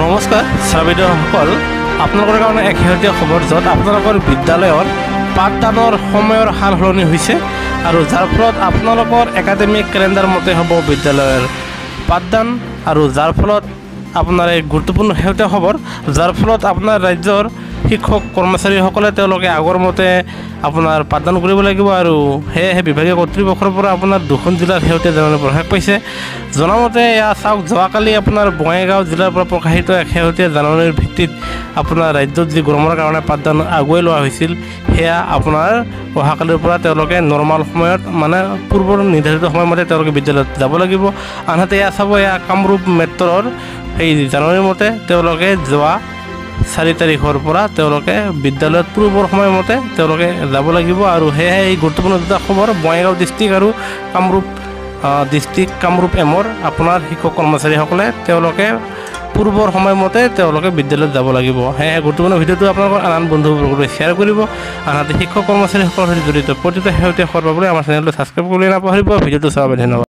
নমস্কাৰ শ্ৰাৱিদসকল, আপোনালোকৰ কাৰণে এক শেহতীয়া খবৰ য'ত আপোনালোকৰ বিদ্যালয়ৰ পাঠদানৰ সময়ৰ সাল সলনি হৈছে আৰু যাৰ ফলত আপোনালোকৰ একাডেমিক কেলেণ্ডাৰ মতে হ'ব বিদ্যালয়ৰ পাঠদান আৰু যাৰ ফলত আপোনাৰ এক গুৰুত্বপূৰ্ণ শেহতীয়া খবৰ যাৰ ফলত আপোনাৰ ৰাজ্যৰ শিক্ষক কৰ্মচাৰীসকলে তেওঁলোকে আগৰ মতে আপোনাৰ পাঠদান কৰিব লাগিব আৰু সেয়েহে বিভাগীয় কৰ্তৃপক্ষৰ পৰা আপোনাৰ দুখন জিলাৰ শেহতীয়া জাননী প্ৰকাশ পাইছে। জনামতে এয়া চাওক, যোৱাকালি আপোনাৰ বঙাইগাঁও জিলাৰ পৰা প্ৰকাশিত এক শেহতীয়া জাননীৰ ভিত্তিত আপোনাৰ ৰাজ্যত যি গৰমৰ কাৰণে পাঠদান আগুৱাই লোৱা হৈছিল সেয়া আপোনাৰ অহাকালিৰ পৰা তেওঁলোকে নৰ্মাল সময়ত মানে পূৰ্বৰ নিৰ্ধাৰিত সময়মতে তেওঁলোকে বিদ্যালয়ত যাব লাগিব। আনহাতে এয়া চাব, এয়া কামৰূপ মেট্ৰৰ এই জাননীৰ মতে তেওঁলোকে যোৱা 4 তাৰিখৰ পৰা তেওঁলোকে বিদ্যালয়ত পূৰ্বৰ সময়মতে তেওঁলোকে যাব লাগিব আৰু সেয়েহে এই গুৰুত্বপূৰ্ণ দুটা খবৰ বঙাইগাঁও ডিষ্ট্ৰিক্ট আৰু কামৰূপ ডিষ্ট্ৰিক্ট কামৰূপ এমৰ আপোনাৰ শিক্ষক কৰ্মচাৰীসকলে তেওঁলোকে পূৰ্বৰ সময়মতে তেওঁলোকে বিদ্যালয়ত যাব লাগিব। সেয়েহে গুৰুত্বপূৰ্ণ ভিডিঅ'টো আপোনালোকৰ আন বন্ধুবৰ্গলৈ শ্বেয়াৰ কৰিব। আনহাতে শিক্ষক কৰ্মচাৰীসকলৰ সৈতে জড়িত প্ৰতিটো শেহতীয়া খবৰ পাবলৈ আমাৰ চেনেলটো ছাবস্ক্ৰাইব কৰিবলৈ নাপাহৰিব। ভিডিঅ'টো চাবলৈ ধন্যবাদ।